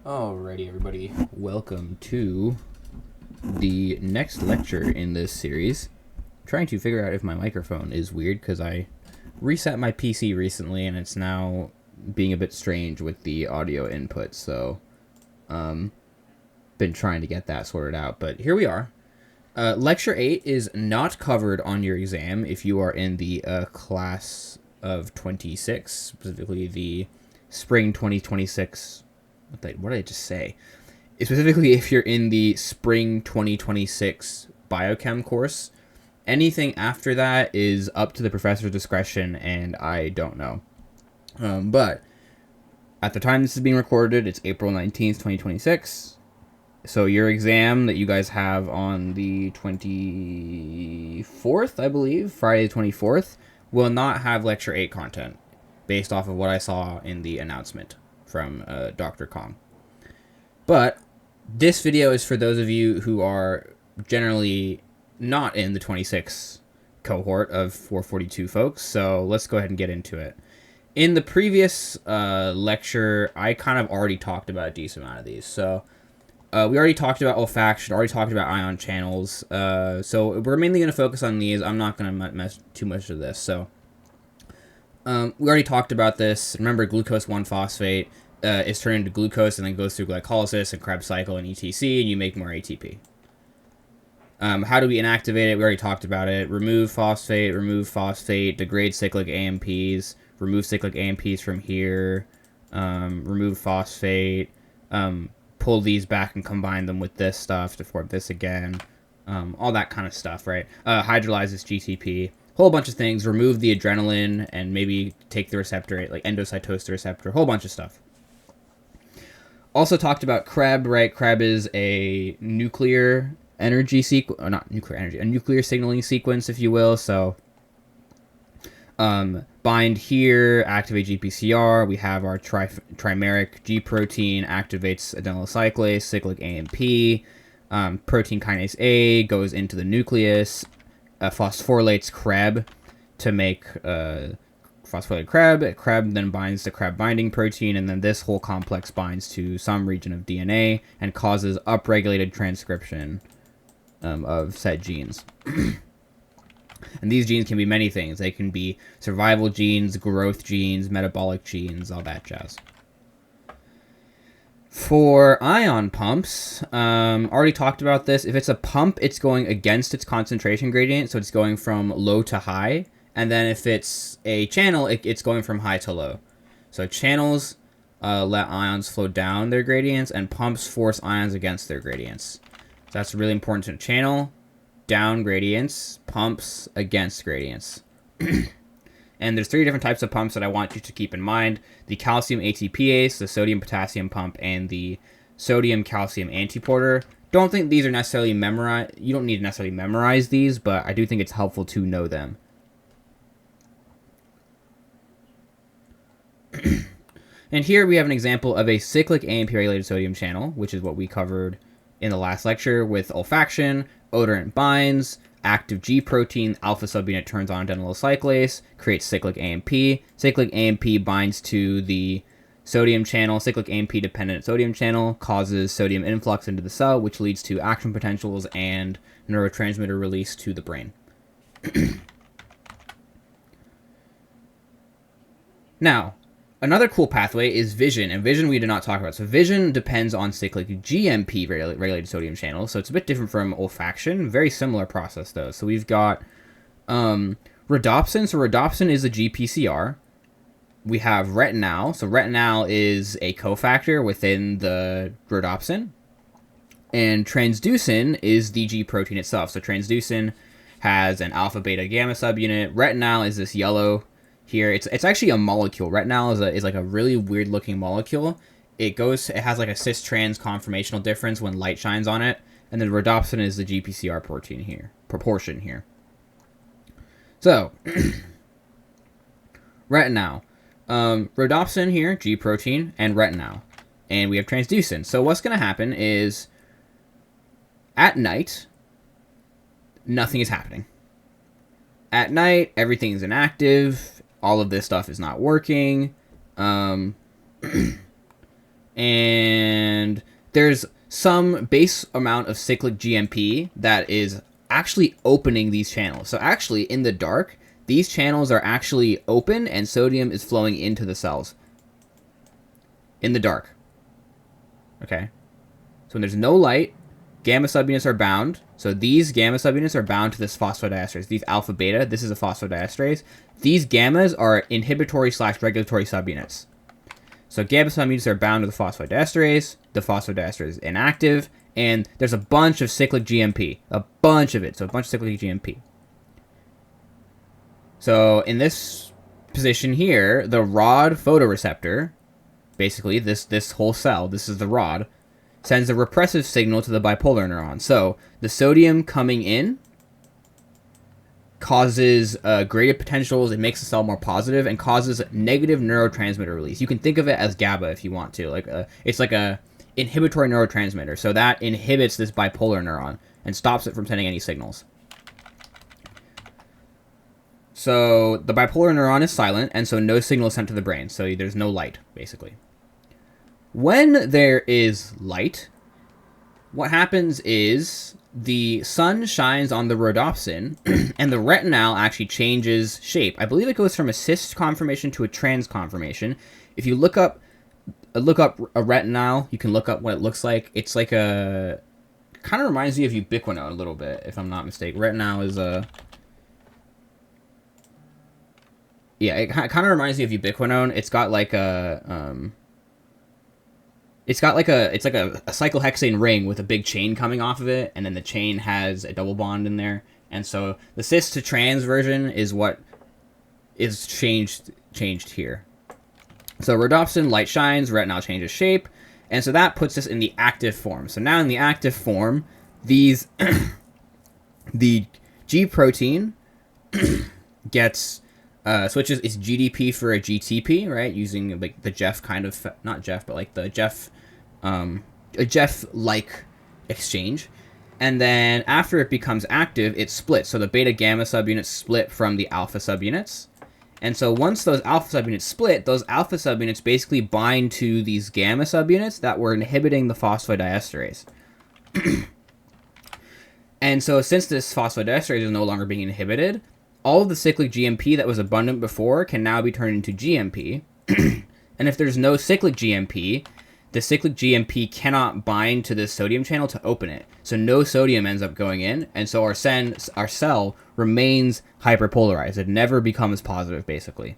Alrighty, everybody. Welcome to the next lecture in this series. I'm trying to figure out if my microphone is weird because I reset my PC recently and it's now being a bit strange with the audio input. So, been trying to get that sorted out. But here we are. Lecture 8 is not covered on your exam if you are in the class of 26, specifically the spring 2026. What did I just say? Specifically, if you're in the spring 2026 biochem course, anything after that is up to the professor's discretion, and I don't know. But at the time this is being recorded, it's April 19th, 2026. So your exam that you guys have on the 24th, I believe, Friday the 24th, will not have Lecture 8 content, based off of what I saw in the announcement from Dr. Kong. But this video is for those of you who are generally not in the 26 cohort of 442 folks, so let's go ahead and get into it. In the previous lecture, I kind of already talked about a decent amount of these. So we already talked about olfaction, already talked about ion channels, so we're mainly going to focus on these. I'm not going to mess too much of this. So we already talked about this. Remember, glucose 1-phosphate is turned into glucose and then goes through glycolysis and Krebs cycle and etc. and you make more ATP. How do we inactivate it? We already talked about it. Remove phosphate, degrade cyclic AMPs, remove cyclic AMPs from here, remove phosphate, pull these back and combine them with this stuff to form this again, all that kind of stuff, right? Hydrolyzes GTP. Whole bunch of things, remove the adrenaline and maybe take the receptor, like endocytose the receptor, whole bunch of stuff. Also talked about Krebs, right? Krebs is a nuclear energy sequence, or not nuclear energy, a nuclear signaling sequence, if you will. So bind here, activate GPCR. We have our trimeric G protein, activates adenylyl cyclase, cyclic AMP, protein kinase A goes into the nucleus, phosphorylates Krebs to make phosphorylated Krebs. Krebs then binds to Krebs binding protein, and then this whole complex binds to some region of DNA and causes upregulated transcription of said genes. And these genes can be many things. They can be survival genes, growth genes, metabolic genes, all that jazz. For ion pumps, already talked about this. If it's a pump, it's going against its concentration gradient, so it's going from low to high. And then if it's a channel, it's going from high to low. So channels let ions flow down their gradients, and pumps force ions against their gradients. So that's really important to channel, down gradients, pumps against gradients. And there's 3 different types of pumps that I want you to keep in mind. The calcium ATPase, the sodium potassium pump, and the sodium calcium antiporter. Don't think these are necessarily memorized. You don't need to necessarily memorize these, but I do think it's helpful to know them. And here we have an example of a cyclic AMP regulated sodium channel, which is what we covered in the last lecture with olfaction, odorant binds, active G protein, alpha subunit turns on adenylyl cyclase, creates cyclic AMP. Cyclic AMP binds to the sodium channel. Cyclic AMP dependent sodium channel causes sodium influx into the cell, which leads to action potentials and neurotransmitter release to the brain. Now, another cool pathway is vision, and vision we did not talk about. So vision depends on cyclic GMP regulated sodium channels, so it's a bit different from olfaction. Very similar process, though. So we've got rhodopsin. So rhodopsin is a GPCR. We have retinal. So retinal is a cofactor within the rhodopsin. And transducin is the G protein itself. So transducin has an alpha, beta, gamma subunit. Retinal is this yellow here. It's actually a molecule. Retinal is like a really weird looking molecule. It has like a cis trans conformational difference when light shines on it, and then rhodopsin is the GPCR proportion here. So retinal, rhodopsin here, G protein, and retinal, and we have transducin. So what's going to happen is at night nothing is happening. At night everything is inactive. All of this stuff is not working. And there's some base amount of cyclic GMP that is actually opening these channels. So actually, in the dark, these channels are actually open and sodium is flowing into the cells. In the dark. Okay? So when there's no light, gamma subunits are bound. So these gamma subunits are bound to this phosphodiesterase. These alpha beta, this is a phosphodiesterase. These gammas are inhibitory / regulatory subunits. So gamma subunits are bound to the phosphodiesterase. The phosphodiesterase is inactive. And there's a bunch of cyclic GMP. A bunch of it. So a bunch of cyclic GMP. So in this position here, the rod photoreceptor, basically this whole cell, this is the rod, sends a repressive signal to the bipolar neuron. So the sodium coming in causes graded potentials. It makes the cell more positive and causes negative neurotransmitter release. You can think of it as GABA if you want to. It's like a inhibitory neurotransmitter. So that inhibits this bipolar neuron and stops it from sending any signals. So the bipolar neuron is silent, and so no signal is sent to the brain. So there's no light, basically. When there is light, what happens is the sun shines on the rhodopsin, and the retinal actually changes shape. I believe it goes from a cis conformation to a trans conformation. If you look up a retinal, you can look up what it looks like. It's like a... kind of reminds me of ubiquinone a little bit, if I'm not mistaken. Retinal is a... yeah, it kind of reminds me of ubiquinone. It's got like a... it's like a cyclohexane ring with a big chain coming off of it, and then the chain has a double bond in there. And so the cis to trans version is what is changed here. So rhodopsin, light shines, retinal changes shape, and so that puts us in the active form. So now in the active form, these the G protein gets switches its GDP for a GTP, right? Using like the Jeff kind of, not Jeff, but like the Jeff, a Jeff-like exchange. And then after it becomes active, it splits. So the beta gamma subunits split from the alpha subunits. And so once those alpha subunits split, those alpha subunits basically bind to these gamma subunits that were inhibiting the phosphodiesterase. And so since this phosphodiesterase is no longer being inhibited, all of the cyclic GMP that was abundant before can now be turned into GMP. And if there's no cyclic GMP, the cyclic GMP cannot bind to this sodium channel to open it. So no sodium ends up going in, and so our cell remains hyperpolarized. It never becomes positive, basically.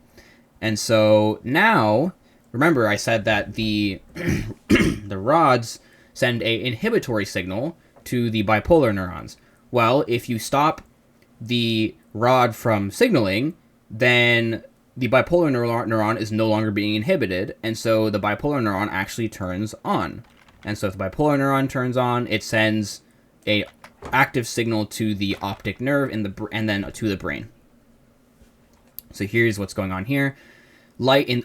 And so now, remember I said that the the rods send a inhibitory signal to the bipolar neurons. Well, if you stop the rod from signaling, then the bipolar neuron is no longer being inhibited, and so the bipolar neuron actually turns on. And so if the bipolar neuron turns on, it sends a active signal to the optic nerve and then to the brain. So here's what's going on here.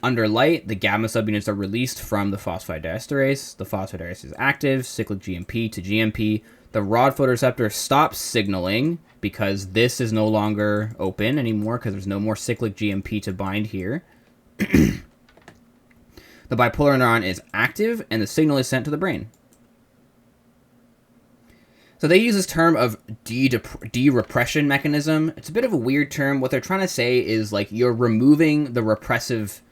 Under light, the gamma subunits are released from the phosphodiesterase. The phosphodiesterase is active, cyclic GMP to GMP. The rod photoreceptor stops signaling because this is no longer open anymore because there's no more cyclic GMP to bind here. The bipolar neuron is active and the signal is sent to the brain. So they use this term of de-repression mechanism. It's a bit of a weird term. What they're trying to say is like you're removing the repressive.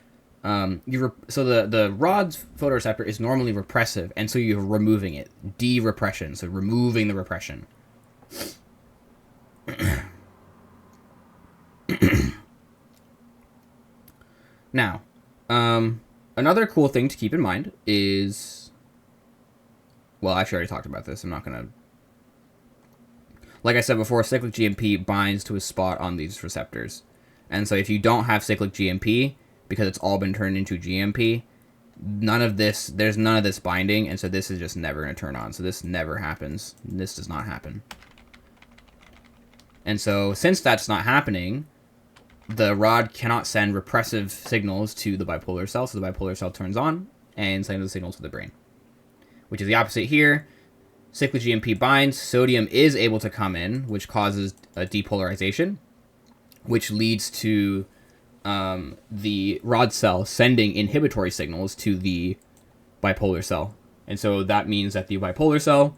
So the rod's photoreceptor is normally repressive, and so you're removing it. De-repression, so removing the repression. Now, another cool thing to keep in mind is, well, I actually already talked about this. I'm not gonna. Like I said before, cyclic GMP binds to a spot on these receptors, and so if you don't have cyclic GMP, because it's all been turned into GMP, there's none of this binding, and so this is just never going to turn on. So this never happens. This does not happen. And so since that's not happening, the rod cannot send repressive signals to the bipolar cell, so the bipolar cell turns on and sends the signal to the brain, which is the opposite here. Cyclic GMP binds, sodium is able to come in, which causes a depolarization, which leads to the rod cell sending inhibitory signals to the bipolar cell, And so that means that the bipolar cell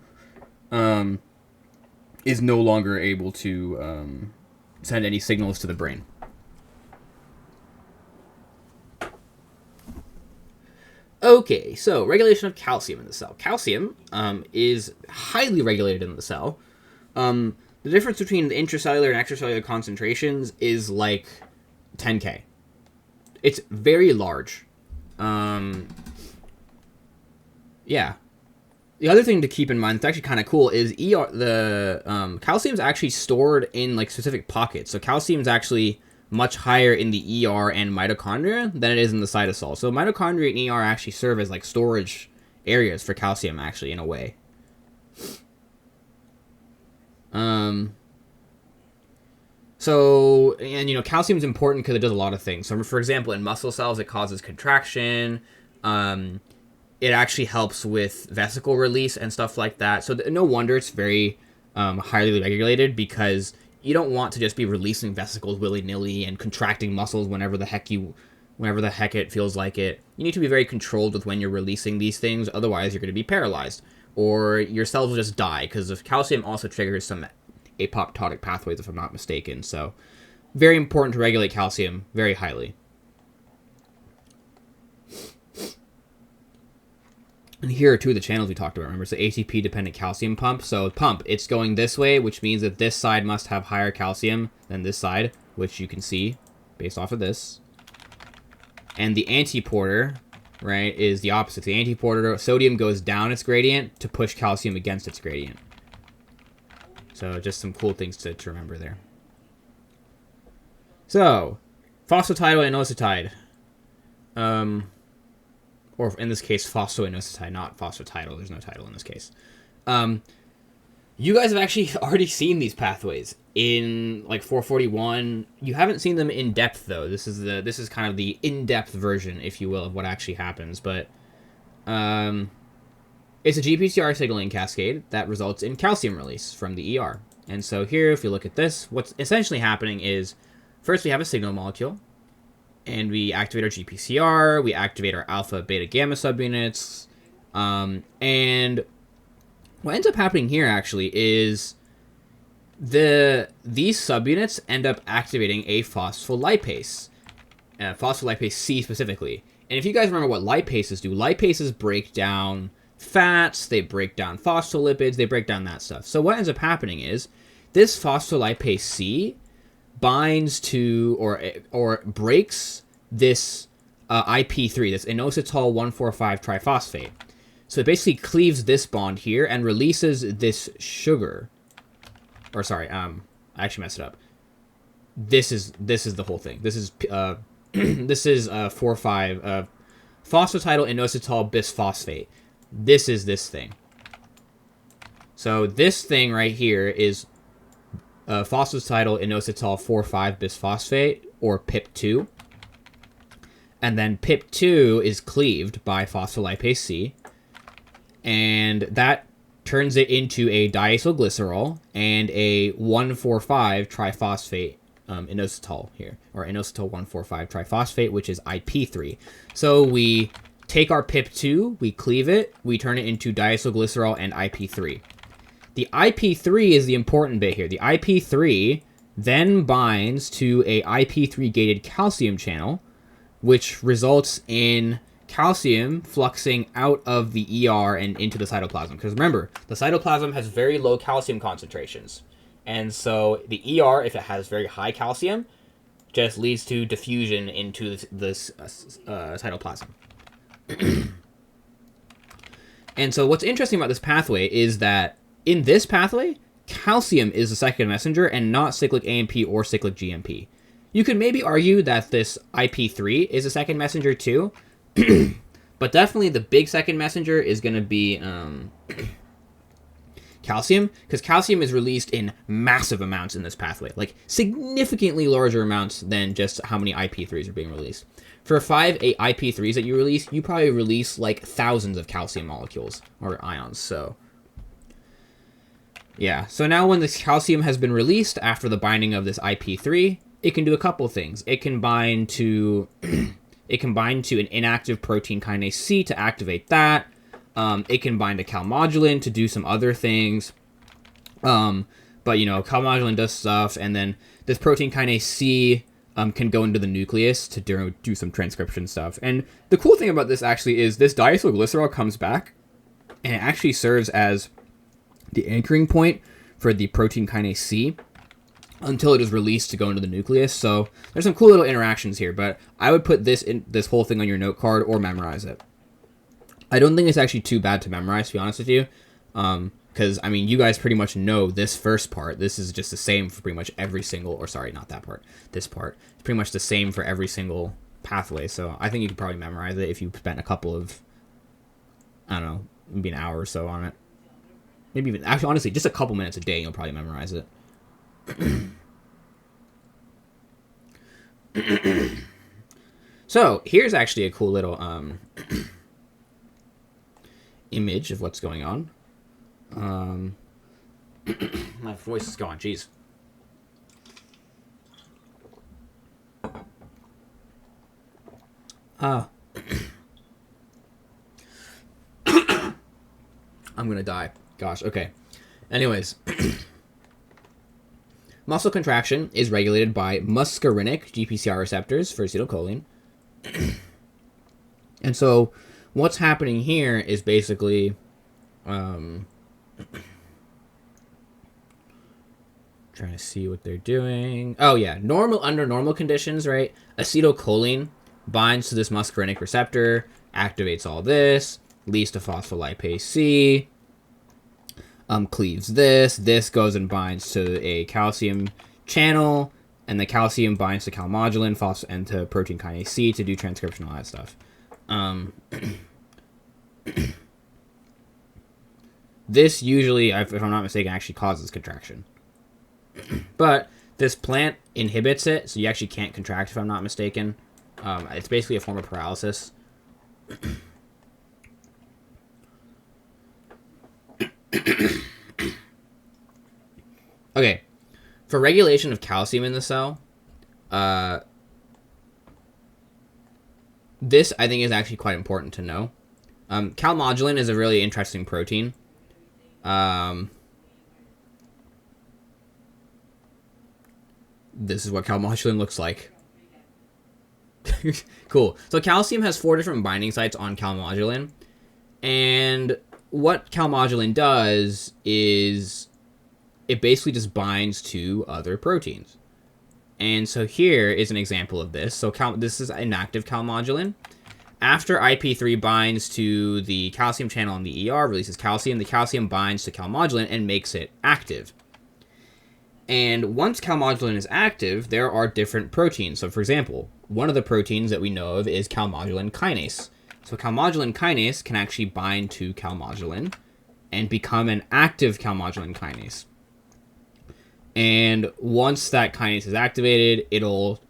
is no longer able to send any signals to the brain. Okay, so regulation of calcium in the cell. Calcium is highly regulated in the cell. The difference between the intracellular and extracellular concentrations is like 10K. It's very large. Yeah. The other thing to keep in mind, it's actually kind of cool, is calcium is actually stored in like specific pockets. So calcium is actually much higher in the ER and mitochondria than it is in the cytosol. So mitochondria and ER actually serve as like storage areas for calcium, actually, in a way. So, and calcium is important because it does a lot of things. So, for example, in muscle cells, it causes contraction. It actually helps with vesicle release and stuff like that. So, no wonder it's very highly regulated, because you don't want to just be releasing vesicles willy-nilly and contracting muscles whenever the heck it feels like it. You need to be very controlled with when you're releasing these things. Otherwise, you're going to be paralyzed, or your cells will just die, because if calcium also triggers some apoptotic pathways, if I'm not mistaken. So very important to regulate calcium very highly. And here are two of the channels we talked about. Remember, it's the ATP dependent calcium pump. So it's going this way, which means that this side must have higher calcium than this side, which you can see based off of this. And the antiporter, right, is the opposite. The antiporter, sodium goes down its gradient to push calcium against its gradient. So just some cool things to remember there. So, phosphatidylinositide. Or in this case, phosphoinositide, not phosphatidyl. There's no title in this case. You guys have actually already seen these pathways in like 441. You haven't seen them in depth though. This is kind of the in-depth version, if you will, of what actually happens. But it's a GPCR signaling cascade that results in calcium release from the ER. And so here, if you look at this, what's essentially happening is, first we have a signal molecule, and we activate our GPCR, we activate our alpha, beta, gamma subunits, and what ends up happening here actually is these subunits end up activating a phospholipase, phospholipase C specifically. And if you guys remember what lipases do, lipases break down fats, they break down phospholipids, they break down that stuff. So what ends up happening is this phospholipase C binds to or breaks this IP3, this inositol 1,4,5 triphosphate. So it basically cleaves this bond here and releases this sugar. Or sorry, I actually messed it up. This is the whole thing. This is 4,5 phosphatidylinositol bisphosphate. This is this thing. So this thing right here is phosphatidylinositol 4,5 bisphosphate, or PIP2. And then PIP2 is cleaved by phospholipase C, and that turns it into a diacylglycerol and a 1,4,5 triphosphate inositol here, or inositol 1,4,5 triphosphate, which is IP3. So we take our PIP2, we cleave it, we turn it into diacylglycerol and IP3. The IP3 is the important bit here. The IP3 then binds to a IP3 gated calcium channel, which results in calcium fluxing out of the ER and into the cytoplasm. Because remember, the cytoplasm has very low calcium concentrations. And so the ER, if it has very high calcium, just leads to diffusion into this cytoplasm. And so what's interesting about this pathway is that in this pathway, calcium is the second messenger and not cyclic AMP or cyclic GMP. You could maybe argue that this IP3 is a second messenger too, but definitely the big second messenger is going to be calcium, because calcium is released in massive amounts in this pathway, like significantly larger amounts than just how many IP3s are being released. For 5 IP3s that you release, you probably release like thousands of calcium molecules or ions. So yeah, so now when this calcium has been released after the binding of this IP3, it can do a couple things. It can bind to an inactive protein kinase C to activate that. It can bind to calmodulin to do some other things. But, you know, calmodulin does stuff, and then this protein kinase C can go into the nucleus to do some transcription stuff. And the cool thing about this actually is this diacylglycerol comes back, and it actually serves as the anchoring point for the protein kinase C until it is released to go into the nucleus. So there's some cool little interactions here, but I would put this whole thing on your note card or memorize it. I don't think it's actually too bad to memorize, to be honest with you. Because, I mean, you guys pretty much know this first part. This is just the same for pretty much every single, or sorry, not that part. This part. It's pretty much the same for every single pathway. So I think you could probably memorize it if you spent a couple of, I don't know, maybe an hour or so on it. Maybe even, actually, honestly, just a couple minutes a day, you'll probably memorize it. So here's actually a cool little image of what's going on. My voice is gone. Jeez. I'm gonna die. Gosh. Okay. Anyways. Muscle contraction is regulated by muscarinic GPCR receptors for acetylcholine. And so what's happening here is basically trying to see what they're doing. Oh yeah, under normal conditions, right? Acetylcholine binds to this muscarinic receptor, activates all this, leads to phospholipase C, cleaves this goes and binds to a calcium channel, and the calcium binds to calmodulin and to protein kinase C to do transcription, all that stuff. This usually, if I'm not mistaken, actually causes contraction. But this plant inhibits it, so you actually can't contract, if I'm not mistaken. It's basically a form of paralysis. Okay, for regulation of calcium in the cell, this I think is actually quite important to know. Calmodulin is a really interesting protein. This is what calmodulin looks like. Cool. So calcium has 4 different binding sites on calmodulin, and what calmodulin does is it basically just binds to other proteins. And so here is an example of this. So this is inactive calmodulin. After IP3 binds to the calcium channel on the ER, releases calcium, the calcium binds to calmodulin and makes it active. And once calmodulin is active, there are different proteins. So for example, one of the proteins that we know of is calmodulin kinase. So calmodulin kinase can actually bind to calmodulin and become an active calmodulin kinase. And once that kinase is activated, it'll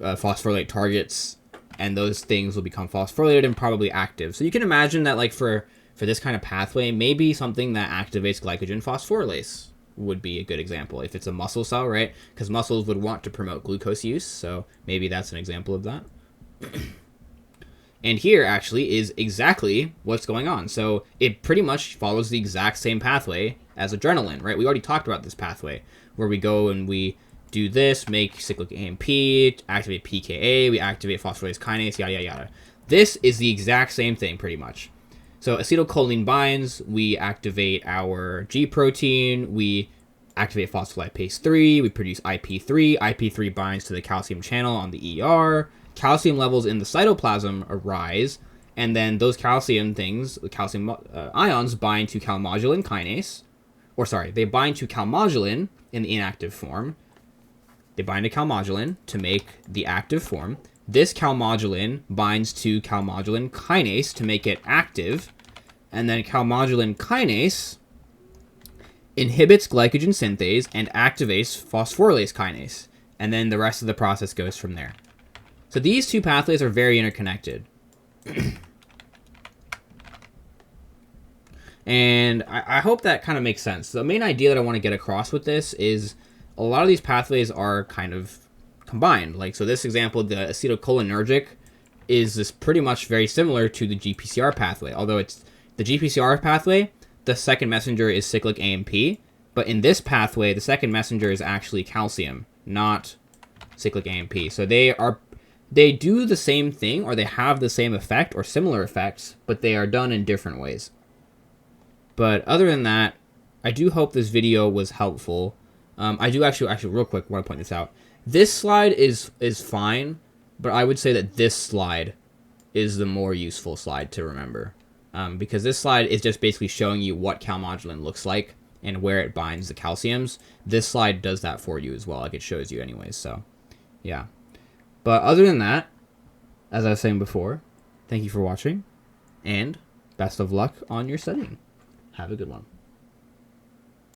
phosphorylate targets, and those things will become phosphorylated and probably active. So you can imagine that, like, for this kind of pathway, maybe something that activates glycogen phosphorylase would be a good example if it's a muscle cell, right? Because muscles would want to promote glucose use, so maybe that's an example of that. And here, actually, is exactly what's going on. So it pretty much follows the exact same pathway as adrenaline, right? We already talked about this pathway, where we go and we do this, make cyclic AMP, activate pKa, we activate phosphorylase kinase, yada, yada, yada. This is the exact same thing, pretty much. So acetylcholine binds, we activate our G protein, we activate phospholipase 3, we produce IP3, IP3 binds to the calcium channel on the ER, calcium levels in the cytoplasm arise, and then those calcium things, the calcium ions, bind to calmodulin kinase, or sorry, they bind to calmodulin in the inactive form. They bind to calmodulin to make the active form. This calmodulin binds to calmodulin kinase to make it active, and then calmodulin kinase inhibits glycogen synthase and activates phosphorylase kinase, and then the rest of the process goes from there. So these two pathways are very interconnected. And I hope that kind of makes sense. The main idea that I want to get across with this is a lot of these pathways are kind of combined. Like, so this example, the acetylcholinergic, is this pretty much very similar to the GPCR pathway, although it's The GPCR pathway, the second messenger is cyclic AMP, but in this pathway, the second messenger is actually calcium, not cyclic AMP. So they do the same thing, or they have the same effect or similar effects, but they are done in different ways. But other than that, I do hope this video was helpful. I do actually real quick want to point this out. This slide is fine, but I would say that this slide is the more useful slide to remember. Because this slide is just basically showing you what calmodulin looks like and where it binds the calciums. This slide does that for you as well, like it shows you anyways, so yeah. But other than that, as I was saying before, thank you for watching, and best of luck on your studying. Have a good one.